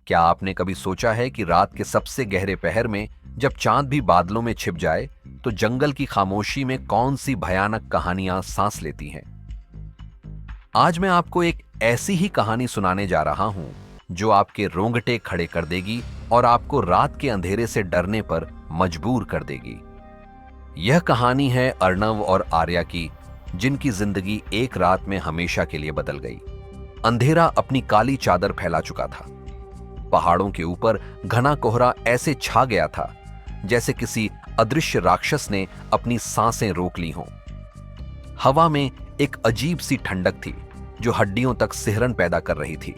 क्या आपने कभी सोचा है कि रात के सबसे गहरे पहर में जब चांद भी बादलों में छिप जाए तो जंगल की खामोशी में कौन सी भयानक कहानियां सांस लेती हैं? आज मैं आपको एक ऐसी ही कहानी सुनाने जा रहा हूं जो आपके रोंगटे खड़े कर देगी और आपको रात के अंधेरे से डरने पर मजबूर कर देगी। यह कहानी है अर्णव और आर्या की, जिनकी जिंदगी एक रात में हमेशा के लिए बदल गई। अंधेरा अपनी काली चादर फैला चुका था। पहाड़ों के ऊपर घना कोहरा ऐसे छा गया था जैसे किसी अदृश्य राक्षस ने अपनी सांसें रोक ली हों। हवा में एक अजीब सी ठंडक थी जो हड्डियों तक सिहरन पैदा कर रही थी।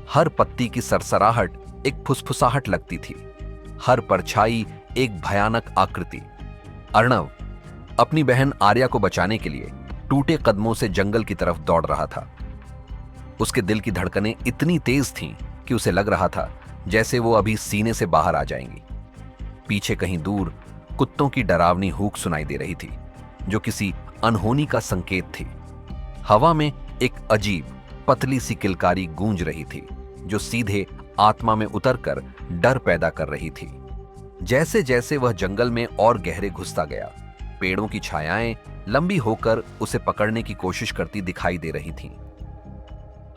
हर पत्ती की सरसराहट एक फुसफुसाहट लगती थी, हर परछाई एक भयानक आकृति। अर्णव अपनी बहन आर्या को बचाने के लिए टूटे कदमों से जंगल की तरफ दौड़ रहा था। उसके दिल की धड़कनें इतनी तेज थीं कि उसे लग रहा था जैसे वो अभी सीने से बाहर आ जाएंगी। पीछे कहीं दूर कुत्तों की डरावनी हूक सुनाई दे रही थी जो किसी अनहोनी का संकेत थी। हवा में एक अजीब पतली सी किलकारी गूंज रही थी जो सीधे आत्मा में उतरकर डर पैदा कर रही थी। जैसे जैसे वह जंगल में और गहरे घुसता गया, पेड़ों की छायाएं लंबी होकर उसे पकड़ने की कोशिश करती दिखाई दे रही थीं।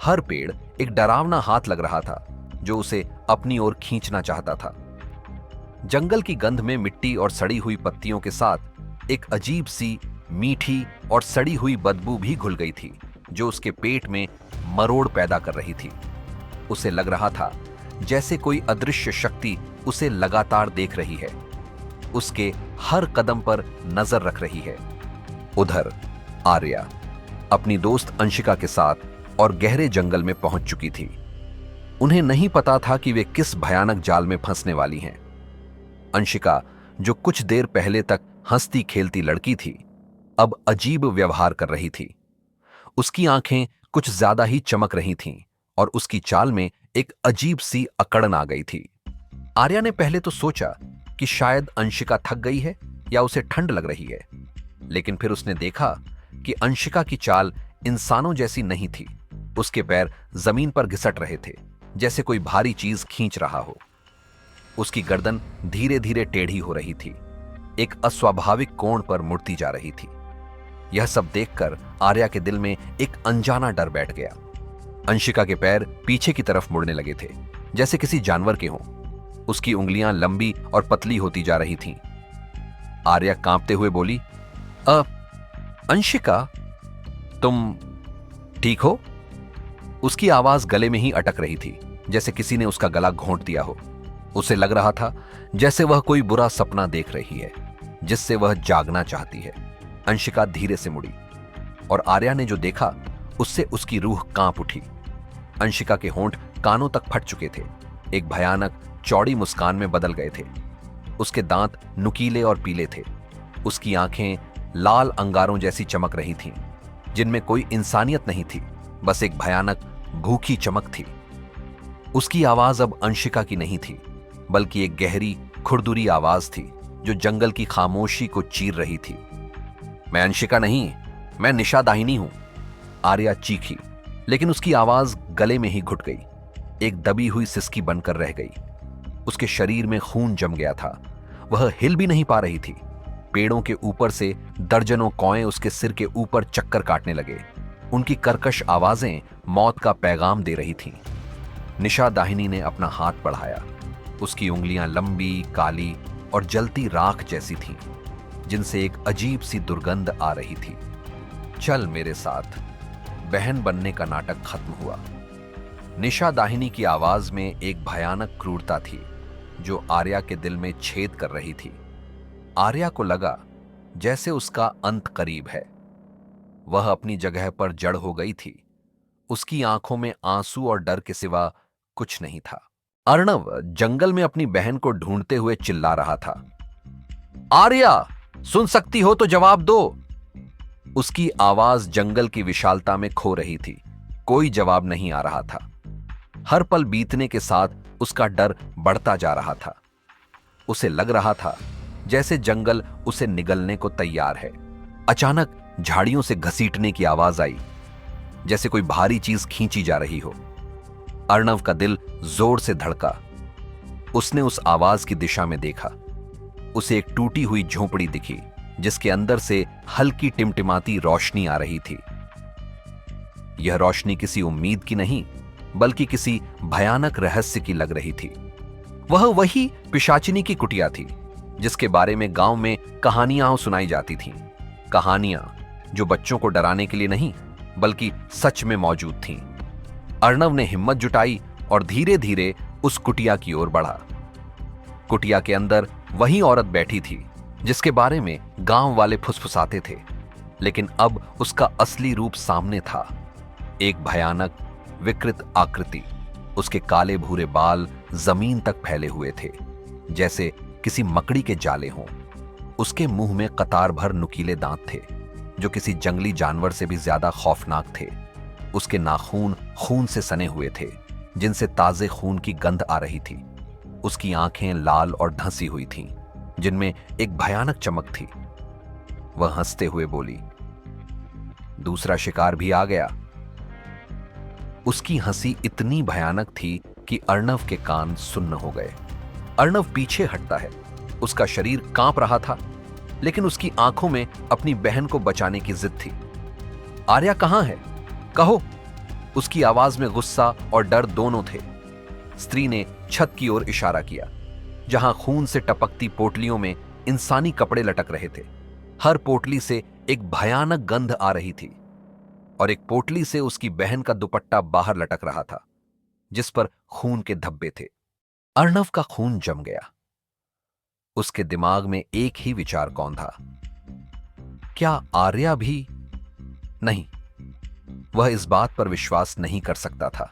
हर पेड़ एक डरावना हाथ लग रहा था जो उसे अपनी ओर खींचना चाहता था। जंगल की गंध में मिट्टी और सड़ी हुई पत्तियों के साथ एक अजीब सी मीठी और सड़ी हुई बदबू भी घुल गई थी जो उसके पेट में मरोड़ पैदा कर रही थी। उसे लग रहा था जैसे कोई अदृश्य शक्ति उसे लगातार देख रही है, उसके हर कदम पर नजर रख रही है। उधर आर्या अपनी दोस्त अंशिका के साथ और गहरे जंगल में पहुंच चुकी थी। उन्हें नहीं पता था कि वे किस भयानक जाल में फंसने वाली हैं। अंशिका, जो कुछ देर पहले तक हंसती खेलती लड़की थी, अब अजीब व्यवहार कर रही थी। उसकी आंखें कुछ ज्यादा ही चमक रही थीं और उसकी चाल में एक अजीब सी अकड़न आ गई थी। आर्या ने पहले तो सोचा कि शायद अंशिका थक गई है या उसे ठंड लग रही है, लेकिन फिर उसने देखा कि अंशिका की चाल इंसानों जैसी नहीं थी। उसके पैर जमीन पर घिसट रहे थे जैसे कोई भारी चीज खींच रहा हो। उसकी गर्दन धीरे धीरे टेढ़ी हो रही थी, एक अस्वाभाविक कोण पर मुड़ती जा रही थी। यह सब देखकर आर्या के दिल में एक अनजाना डर बैठ गया। अंशिका के पैर पीछे की तरफ मुड़ने लगे थे जैसे किसी जानवर के हों। उसकी उंगलियां लंबी और पतली होती जा रही थीं। आर्या कांपते हुए बोली, अंशिका, तुम ठीक हो? उसकी आवाज गले में ही अटक रही थी जैसे किसी ने उसका गला घोंट दिया हो। उसे लग रहा था जैसे वह कोई बुरा सपना देख रही है जिससे वह जागना चाहती है। अंशिका धीरे से मुड़ी और आर्या ने जो देखा उससे उसकी रूह कांप उठी। अंशिका के होंठ कानों तक फट चुके थे, एक भयानक चौड़ी मुस्कान में बदल गए थे। उसके दांत नुकीले और पीले थे। उसकी आंखें लाल अंगारों जैसी चमक रही थीं, जिनमें कोई इंसानियत नहीं थी, बस एक भयानक भूखी चमक थी। उसकी आवाज अब अंशिका की नहीं थी, बल्कि एक गहरी खुरदुरी आवाज थी जो जंगल की खामोशी को चीर रही थी। मैं अंशिका नहीं, मैं निशा दाहिनी हूं। आर्या चीखी, लेकिन उसकी आवाज गले में ही घुट गई, एक दबी हुई सिसकी बनकर रह गई। उसके शरीर में खून जम गया था, वह हिल भी नहीं पा रही थी। पेड़ों के ऊपर से दर्जनों कौएं उसके सिर के ऊपर चक्कर काटने लगे। उनकी कर्कश आवाजें मौत का पैगाम दे रही थीं। निशा दाहिनी ने अपना हाथ बढ़ाया। उसकी उंगलियां लंबी, काली और जलती राख जैसी थीं, जिनसे एक अजीब सी दुर्गंध आ रही थी। चल मेरे साथ। बहन बनने का नाटक खत्म हुआ। निशा दाहिनी की आवाज में एक भयानक क्रूरता थी जो आर्या के दिल में छेद कर रही थी। आर्या को लगा जैसे उसका अंत करीब है। वह अपनी जगह पर जड़ हो गई थी। उसकी आंखों में आंसू और डर के सिवा कुछ नहीं था। अर्णव जंगल में अपनी बहन को ढूंढते हुए चिल्ला रहा था, आर्या, सुन सकती हो तो जवाब दो। उसकी आवाज जंगल की विशालता में खो रही थी। कोई जवाब नहीं आ रहा था। हर पल बीतने के साथ उसका डर बढ़ता जा रहा था। उसे लग रहा था जैसे जंगल उसे निगलने को तैयार है। अचानक झाड़ियों से घसीटने की आवाज आई, जैसे कोई भारी चीज खींची जा रही हो। अर्णव का दिल जोर से धड़का। उसने उस आवाज की दिशा में देखा। उसे एक टूटी हुई झोपड़ी दिखी जिसके अंदर से हल्की टिमटिमाती रोशनी आ रही थी। यह रोशनी किसी उम्मीद की नहीं बल्कि किसी भयानक रहस्य की लग रही थी। वह वही पिशाचिनी की कुटिया थी जिसके बारे में गांव में कहानियां सुनाई जाती थीं। कहानियां जो बच्चों को डराने के लिए नहीं बल्कि सच में मौजूद थीं। अर्णव ने हिम्मत जुटाई और धीरे धीरे उस कुटिया की ओर बढ़ा। कुटिया के अंदर वही औरत बैठी थी जिसके बारे में गांव वाले फुसफुसाते थे, लेकिन अब उसका असली रूप सामने था। एक भयानक विकृत आकृति। उसके काले भूरे बाल जमीन तक फैले हुए थे जैसे किसी मकड़ी के जाले हों। उसके मुंह में कतार भर नुकीले दांत थे जो किसी जंगली जानवर से भी ज्यादा खौफनाक थे। उसके नाखून खून से सने हुए थे जिनसे ताजे खून की गंध आ रही थी। उसकी आंखें लाल और धंसी हुई थीं जिनमें एक भयानक चमक थी। वह हंसते हुए बोली, दूसरा शिकार भी आ गया। उसकी हंसी इतनी भयानक थी कि अर्णव के कान सुन्न हो गए। अर्णव पीछे हटता है। उसका शरीर कांप रहा था लेकिन उसकी आंखों में अपनी बहन को बचाने की जिद थी। आर्या कहां है? कहो। उसकी आवाज में गुस्सा और डर दोनों थे। स्त्री ने छत की ओर इशारा किया जहां खून से टपकती पोटलियों में इंसानी कपड़े लटक रहे थे। हर पोटली से एक भयानक गंध आ रही थी और एक पोटली से उसकी बहन का दुपट्टा बाहर लटक रहा था जिस पर खून के धब्बे थे। अर्णव का खून जम गया। उसके दिमाग में एक ही विचार कौंधा, क्या आर्या भी? नहीं, वह इस बात पर विश्वास नहीं कर सकता था।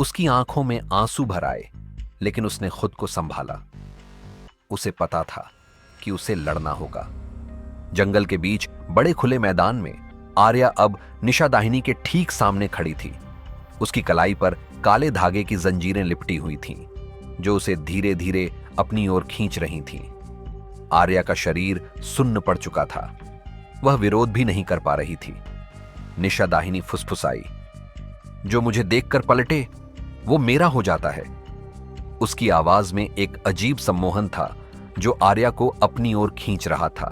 उसकी आंखों में आंसू भर आए लेकिन उसने खुद को संभाला। उसे पता था कि उसे लड़ना होगा। जंगल के बीच बड़े खुले मैदान में आर्या अब निशा दाहिनी के ठीक सामने खड़ी थी। उसकी कलाई पर काले धागे की जंजीरें लिपटी हुई थीं जो उसे धीरे धीरे अपनी ओर खींच रही थीं। आर्या का शरीर सुन्न पड़ चुका था। वह विरोध भी नहीं कर पा रही थी। निशा दाहिनी फुसफुसाई, जो मुझे देखकर पलटे वो मेरा हो जाता है। उसकी आवाज में एक अजीब सम्मोहन था जो आर्या को अपनी ओर खींच रहा था।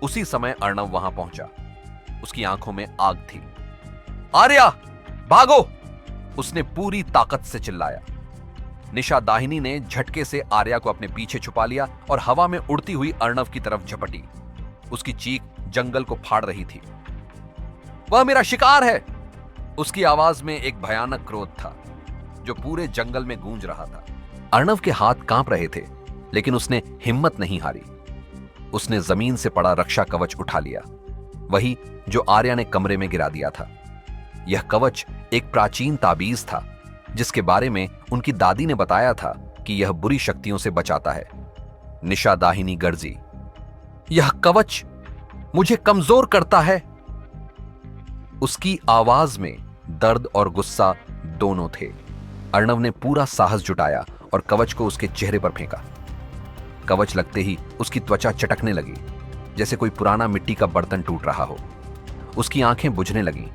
उसी समय अर्णव वहां पहुंचा। उसकी आंखों में आग थी। आर्या, भागो! उसने पूरी ताकत से चिल्लाया। निशा दाहिनी ने झटके से आर्या को अपने पीछे छुपा लिया और हवा में उड़ती हुई अर्णव की तरफ झपटी। उसकी चीख जंगल को फाड़ रही थी। वह मेरा शिकार है! उसकी आवाज में एक भयानक क्रोध था जो पूरे जंगल में गूंज रहा था। अर्णव के हाथ कांप रहे थे लेकिन उसने हिम्मत नहीं हारी। उसने जमीन से पड़ा रक्षा कवच उठा लिया, वही जो आर्या ने कमरे में गिरा दिया था। यह कवच एक प्राचीन ताबीज था जिसके बारे में उनकी दादी ने बताया था कि यह बुरी शक्तियों से बचाता है। निशा दाहिनी गर्जी, यह कवच मुझे कमजोर करता है। उसकी आवाज में दर्द और गुस्सा दोनों थे। अर्णव ने पूरा साहस जुटाया और कवच को उसके चेहरे पर फेंका। कवच लगते ही उसकी त्वचा चटकने लगी जैसे कोई पुराना मिट्टी का बर्तन टूट रहा हो। उसकी आंखें बुझने लगीं,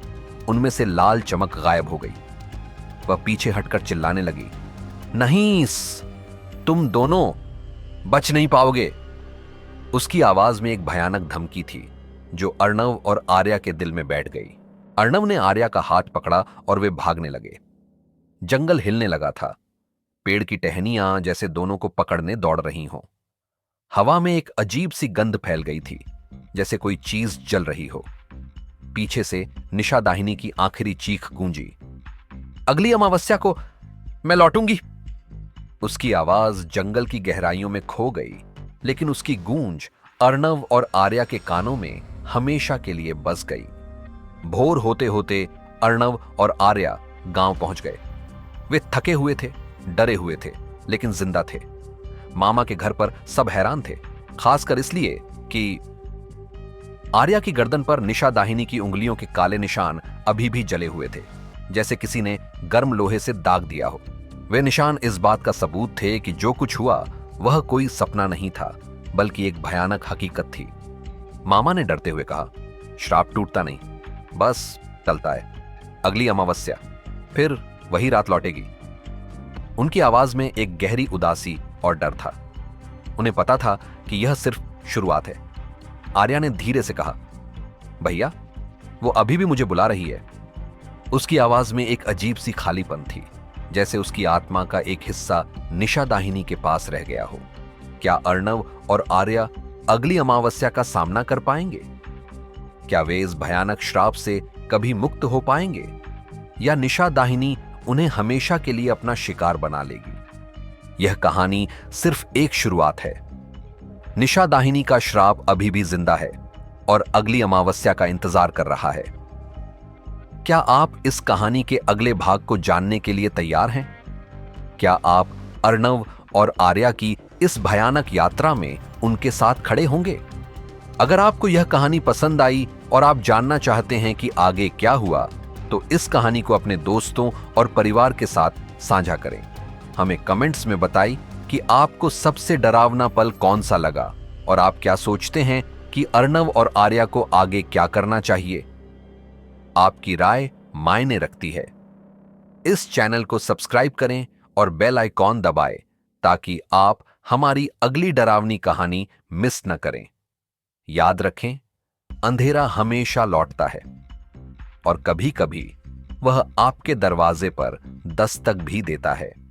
उनमें से लाल चमक गायब हो गई। वह पीछे हटकर चिल्लाने लगी, नहीं, तुम दोनों बच नहीं पाओगे। उसकी आवाज में एक भयानक धमकी थी जो अर्णव और आर्या के दिल में बैठ गई। अर्णव ने आर्या का हाथ पकड़ा और वे भागने लगे। जंगल हिलने लगा था। पेड़ की टहनियां जैसे दोनों को पकड़ने दौड़ रही हों। हवा में एक अजीब सी गंध फैल गई थी जैसे कोई चीज जल रही हो। पीछे से निशा दाहिनी की आखिरी चीख गूंजी, अगली अमावस्या को मैं लौटूंगी। उसकी आवाज जंगल की गहराइयों में खो गई लेकिन उसकी गूंज अर्णव और आर्या के कानों में हमेशा के लिए बस गई। भोर होते होते अर्णव और आर्या गांव पहुंच गए। वे थके हुए थे, डरे हुए थे लेकिन जिंदा थे। मामा के घर पर सब हैरान थे, खासकर इसलिए कि आर्या की गर्दन पर निशा दाहिनी की उंगलियों के काले निशान अभी भी जले हुए थे जैसे किसी ने गर्म लोहे से दाग दिया हो। वे निशान इस बात का सबूत थे कि जो कुछ हुआ वह कोई सपना नहीं था बल्कि एक भयानक हकीकत थी। मामा ने डरते हुए कहा, श्राप टूटता नहीं, बस टलता है। अगली अमावस्या, फिर वही रात लौटेगी। उनकी आवाज में एक गहरी उदासी और डर था। उन्हें पता था कि यह सिर्फ शुरुआत है। आर्या ने धीरे से कहा, भैया, वो अभी भी मुझे बुला रही है। उसकी आवाज में एक अजीब सी खालीपन थी, जैसे उसकी आत्मा का एक हिस्सा निशा दाहिनी के पास रह गया हो। क्या अर्णव और आर्या अगली अमावस्या का सामना कर पाएंगे? क्या वे इस भयानक श्राप से कभी मुक्त हो पाएंगे, या निशा दाहिनी उन्हें हमेशा के लिए अपना शिकार बना लेगी? यह कहानी सिर्फ एक शुरुआत है। निशा दाहिनी का श्राप अभी भी जिंदा है और अगली अमावस्या का इंतजार कर रहा है। क्या आप इस कहानी के अगले भाग को जानने के लिए तैयार हैं? क्या आप अर्णव और आर्या की इस भयानक यात्रा में उनके साथ खड़े होंगे? अगर आपको यह कहानी पसंद आई और आप जानना चाहते हैं कि आगे क्या हुआ, तो इस कहानी को अपने दोस्तों और परिवार के साथ साझा करें। हमें कमेंट्स में बताइए कि आपको सबसे डरावना पल कौन सा लगा और आप क्या सोचते हैं कि अर्णव और आर्या को आगे क्या करना चाहिए। आपकी राय मायने रखती है। इस चैनल को सब्सक्राइब करें और बेल आइकॉन दबाएं ताकि आप हमारी अगली डरावनी कहानी मिस न करें। याद रखें, अंधेरा हमेशा लौटता है और कभी-कभी वह आपके दरवाजे पर दस्तक भी देता है।